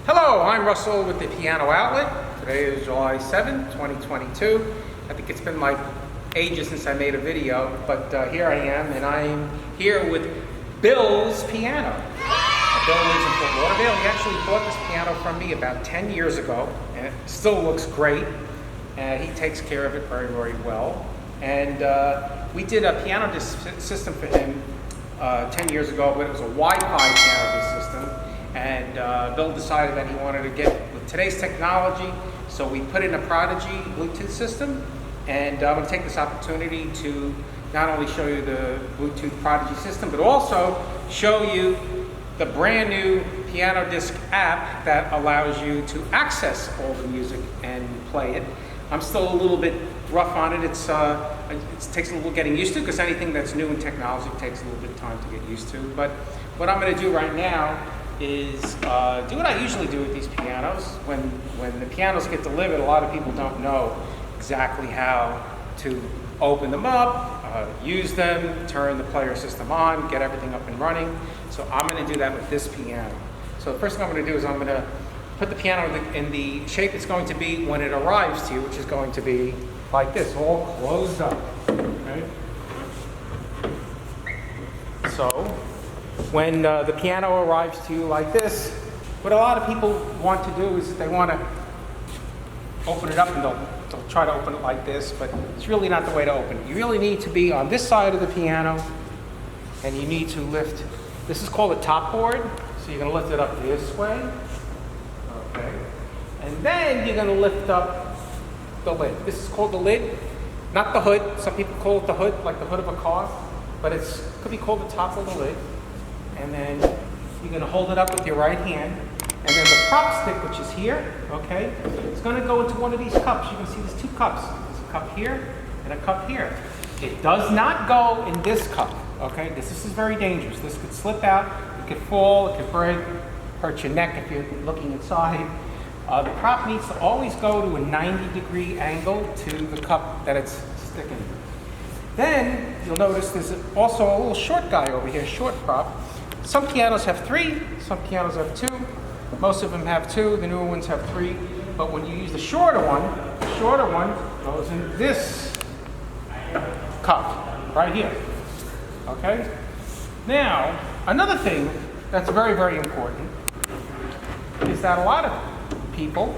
Hello, I'm Russell with the Piano Outlet. Today is July 7th, 2022. I think it's been like ages since I made a video, but here I am, and I'm here with Bills Piano. Bill lives in Fort Lauderdale. He actually bought this piano from me about 10 years ago, and it still looks great. And he takes care of it very, very well. And we did a PianoDisc system for him 10 years ago, but it was a Wi-Fi PianoDisc system. And Bill decided that he wanted to get with today's technology, so we put in a Prodigy Bluetooth system. And I'm going to take this opportunity to not only show you the Bluetooth Prodigy system, but also show you the brand new PianoDisc app that allows you to access all the music and play it. I'm still a little bit rough on it. It takes a little getting used to, because anything that's new in technology takes a little bit of time to get used to. But what I'm going to do right now is do what I usually do with these pianos. When the pianos get delivered, a lot of people don't know exactly how to open them up, use them, turn the player system on, get everything up and running. So I'm going to do that with this piano. So the first thing I'm going to do is I'm going to put the piano in the shape it's going to be when it arrives to you, which is going to be like this, all closed up. Okay? So when the piano arrives to you like this, what a lot of people want to do is they want to open it up, and they'll try to open it like this, but it's really not the way to open it. You really need to be on this side of the piano, and you need to lift. This is called a top board, so you're going to lift it up this way. Okay. And then you're going to lift up the lid. This is called the lid, not the hood. Some people call it the hood, like the hood of a car, but it could be called the top of the lid. And then you're going to hold it up with your right hand. And then the prop stick, which is here, okay, it's going to go into one of these cups. You can see there's two cups. There's a cup here and a cup here. It does not go in this cup, okay? This is very dangerous. This could slip out, it could fall, it could break, hurt your neck if you're looking inside. The prop needs to always go to a 90-degree angle to the cup that it's sticking. Then you'll notice there's also a little short guy over here, short prop. Some pianos have 3, some pianos have 2. Most of them have 2, the newer ones have 3. But when you use the shorter one goes in this cup right here. Okay? Now, another thing that's very, very important is that a lot of people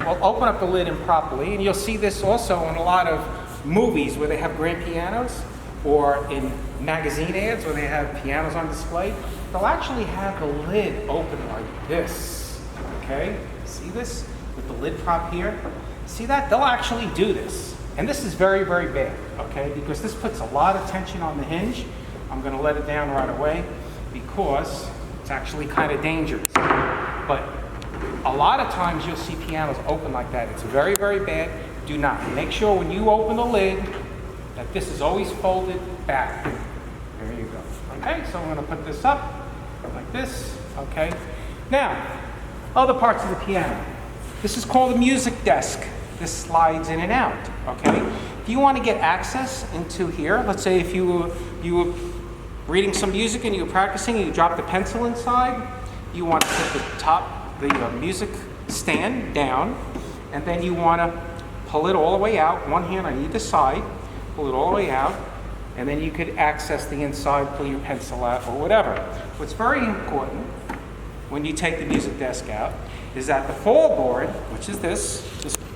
will open up the lid improperly, and you'll see this also in a lot of movies where they have grand pianos, or in magazine ads where they have pianos on display. They'll actually have the lid open like this, okay? See this with the lid prop here? See that? They'll actually do this. And this is very, very bad, okay? Because this puts a lot of tension on the hinge. I'm gonna let it down right away because it's actually kind of dangerous. But a lot of times you'll see pianos open like that. It's very, very bad. Do not. Make sure when you open the lid that this is always folded back. There you go. Okay, so I'm going to put this up like this. Okay. Now, other parts of the piano. This is called a music desk. This slides in and out. Okay. If you want to get access into here, let's say if you were reading some music and you were practicing and you dropped the pencil inside, you want to put the music stand down, and then you want to pull it all the way out, one hand on either side, pull it all the way out, and then you could access the inside, pull your pencil out, or whatever. What's very important when you take the music desk out is that the floorboard, which is this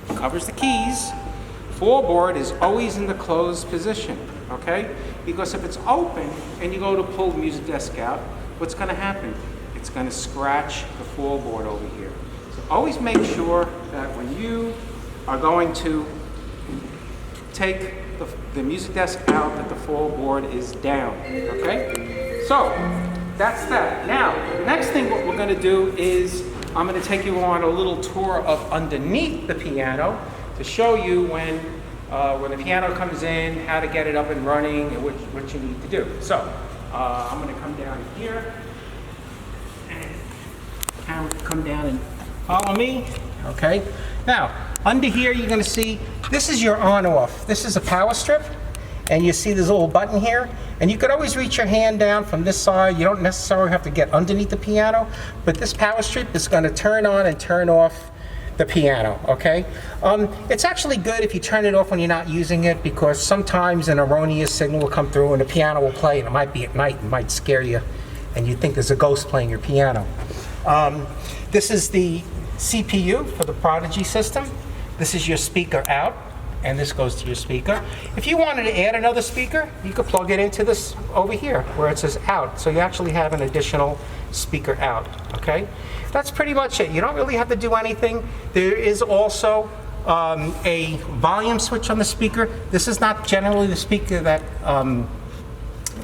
covers the keys, floorboard is always in the closed position, okay? Because if it's open and you go to pull the music desk out, what's going to happen? It's going to scratch the floorboard over here. So always make sure that when you are going to take the music desk out, that the floorboard is down, okay? So that's that. Now, the next thing what we're going to do is I'm going to take you on a little tour of underneath the piano to show you when the piano comes in, how to get it up and running, and what you need to do. So I'm going to come down here, and camera come down and follow me. Okay. Now under here you're going to see this is your on-off. This is a power strip, and you see this little button here, and you could always reach your hand down from this side. You don't necessarily have to get underneath the piano, but this power strip is going to turn on and turn off the piano, okay? It's actually good if you turn it off when you're not using it, because sometimes an erroneous signal will come through and the piano will play, and it might be at night, it might scare you, and you think there's a ghost playing your piano. This is the CPU for the Prodigy system. This is your speaker out, and this goes to your speaker. If you wanted to add another speaker, you could plug it into this over here where it says out, so you actually have an additional speaker out, okay? That's pretty much it. You don't really have to do anything. There is also a volume switch on the speaker. This is not generally the speaker that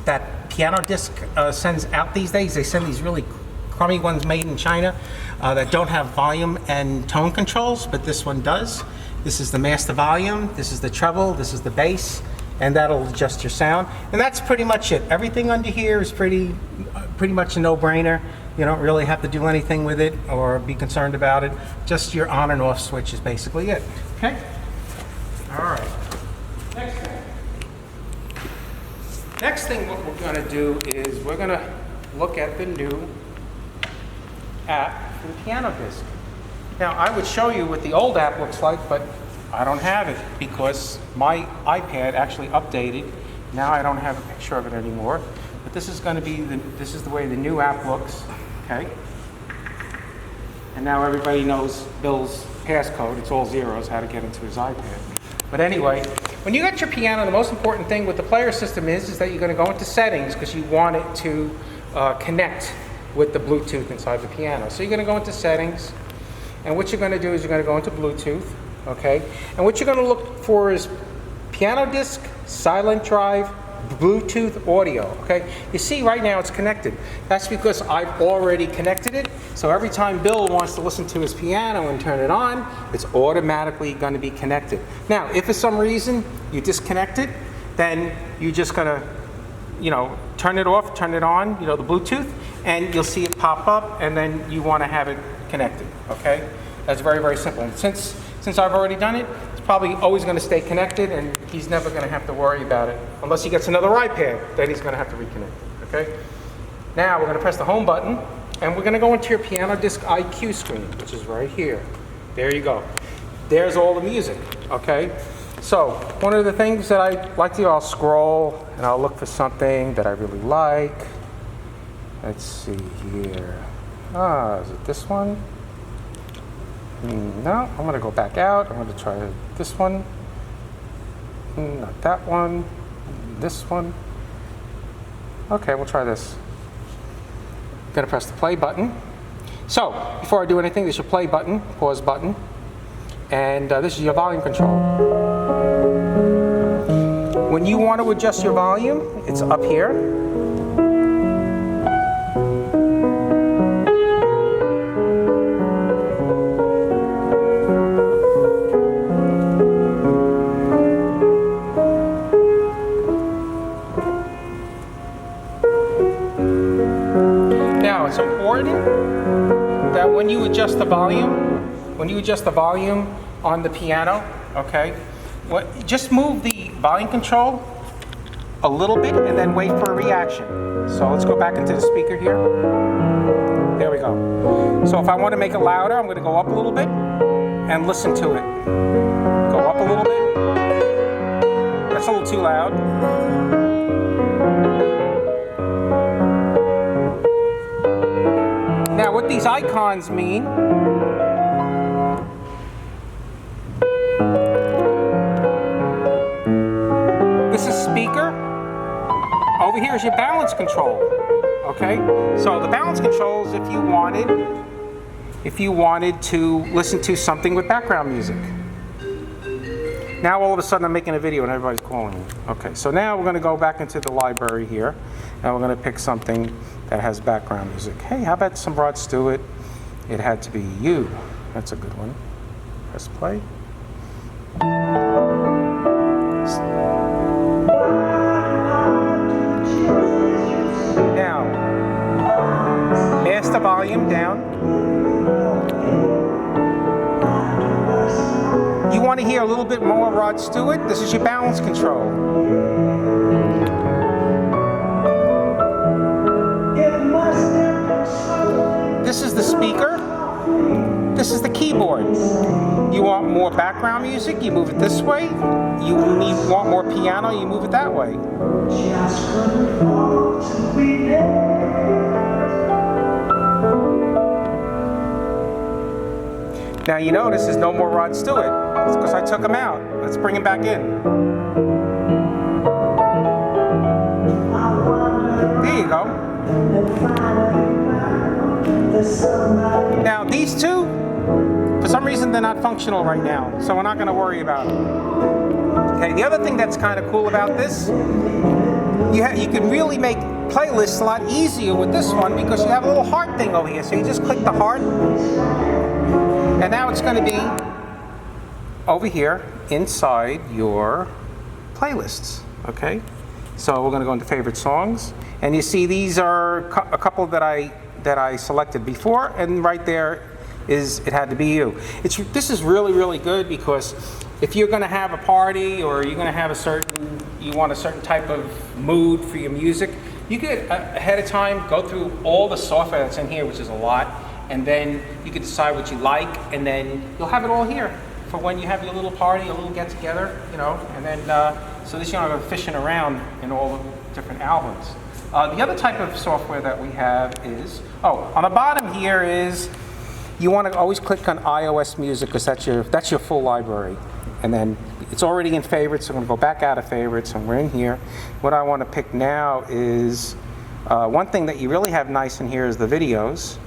that PianoDisc sends out these days. They send these really crummy ones made in China that don't have volume and tone controls, but this one does. This is the master volume, this is the treble, this is the bass, and that'll adjust your sound. And that's pretty much it. Everything under here is pretty much a no-brainer. You don't really have to do anything with it or be concerned about it. Just your on and off switch is basically it. Okay? All right. Next thing what we're going to do is we're going to look at the new app for the PianoDisc. Now, I would show you what the old app looks like, but I don't have it because my iPad actually updated. Now I don't have a picture of it anymore. But this is going to be this is the way the new app looks. Okay. And now everybody knows Bill's passcode. It's all zeros, how to get into his iPad. But anyway, when you got your piano, the most important thing with the player system is that you're going to go into settings because you want it to connect with the Bluetooth inside the piano. So you're going to go into settings, and what you're going to do is you're going to go into Bluetooth, okay? And what you're going to look for is PianoDisc, silent drive, Bluetooth audio, okay? You see right now it's connected. That's because I've already connected it. So every time Bill wants to listen to his piano and turn it on, it's automatically going to be connected. Now, if for some reason you disconnect it, then you're just going to, turn it off, turn it on, the Bluetooth, and you'll see it pop up, and then you want to have it connected, okay? That's very, very simple. And since I've already done it, it's probably always going to stay connected, and he's never going to have to worry about it unless he gets another iPad, then he's going to have to reconnect it, okay? Now we're going to press the home button, and we're going to go into your PianoDisc IQ screen, which is right here. There you go. There's all the music, okay? So one of the things that I like to do, I'll scroll and I'll look for something that I really like. Let's see here. Is it this one? No, I'm going to go back out. I'm going to try this one. Not that one. This one. Okay, we'll try this. I'm going to press the play button. So, before I do anything, there's your play button, pause button, and this is your volume control. When you want to adjust your volume, it's up here. Now, it's important that when you adjust the volume on the piano, okay, just move the volume control a little bit and then wait for a reaction. So let's go back into the speaker here. There we go. So if I want to make it louder, I'm going to go up a little bit and listen to it. Go up a little bit. That's a little too loud. Now what these icons mean, this is speaker. Over here is your balance control. Okay? So the balance control is if you wanted to listen to something with background music. Now all of a sudden I'm making a video and everybody's calling me. Okay, so now we're going to go back into the library here, and we're going to pick something that has background music. Hey, how about some Rod Stewart? It Had to Be You. That's a good one. Press play. Now, mask the volume down. You want to hear a little bit more Rod Stewart? This is your balance control. This is the speaker. This is the keyboard. You want more background music, you move it this way. You want more piano, you move it that way. Now you notice there's no more Rod Stewart. It's because I took him out. Let's bring him back in. There you go. Now these two, for some reason they're not functional right now, so we're not going to worry about them. Okay, the other thing that's kind of cool about this, you can really make playlists a lot easier with this one because you have a little heart thing over here. So you just click the heart, and now it's going to be over here inside your playlists. Okay, so we're going to go into favorite songs, and you see these are a couple that I selected before, and right there is It Had to Be You. This is really good because if you're going to have a party or you're going to have you want a certain type of mood for your music, you could ahead of time go through all the software that's in here, which is a lot, and then you can decide what you like, and then you'll have it all here for when you have your little party, a little get together, you know, and then so this you don't have to go fishing around in all the different albums. The other type of software that we have is, on the bottom here is, you want to always click on iOS Music because that's your full library. And then it's already in favorites, so I'm going to go back out of favorites, and we're in here. What I want to pick now is, one thing that you really have nice in here is the videos.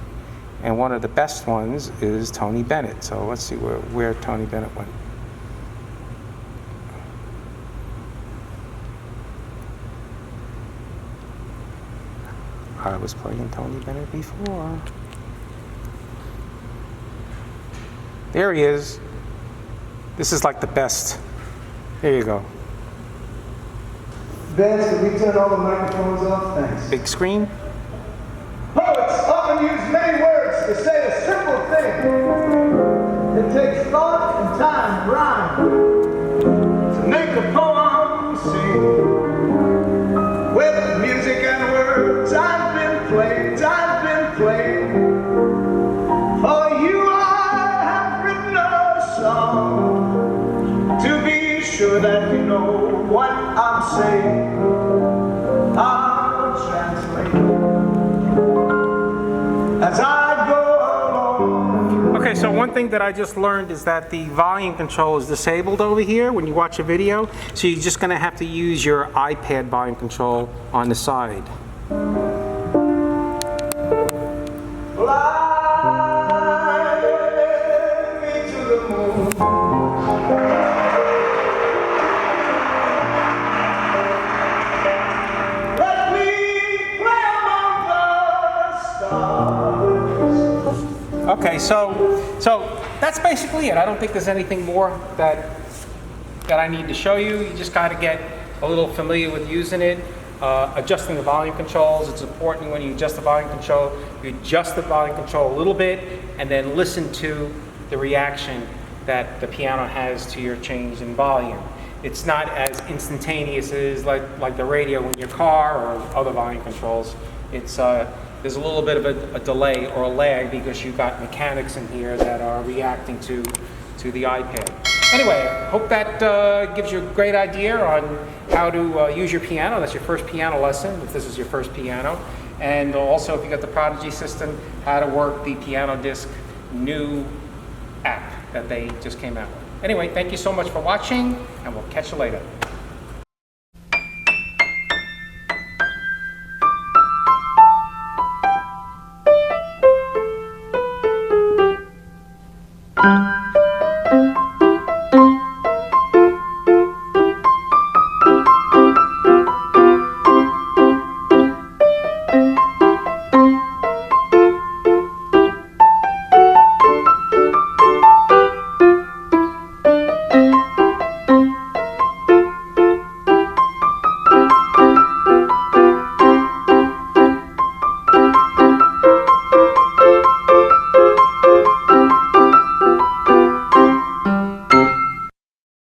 And one of the best ones is Tony Bennett. So let's see where Tony Bennett went. I was playing Tony Bennett before. There he is. This is like the best. There you go. Vince, can we turn all the microphones off? Thanks. Big screen. Poets often use many words to say a simple thing. It takes thought and time and rhyme to make a poem sing. With music and words, I've been played. For you, I have written a song to be sure that you know what I'm saying. I'll translate as I go along. Okay, so one thing that I just learned is that the volume control is disabled over here when you watch a video, so you're just going to have to use your iPad volume control on the side. Fly me to the moon. Let me play among the stars. Okay, so that's basically it. I don't think there's anything more that I need to show you. You just got to get a little familiar with using it. Adjusting the volume controls, it's important when you adjust the volume control, you adjust the volume control a little bit and then listen to the reaction that the piano has to your change in volume. It's not as instantaneous as like the radio in your car or other volume controls. It's there's a little bit of a delay or a lag because you've got mechanics in here that are reacting to the iPad. Anyway, I hope that gives you a great idea on how to use your piano. That's your first piano lesson, if this is your first piano. And also, if you got the Prodigy system, how to work the PianoDisc new app that they just came out with. Anyway, thank you so much for watching, and we'll catch you later.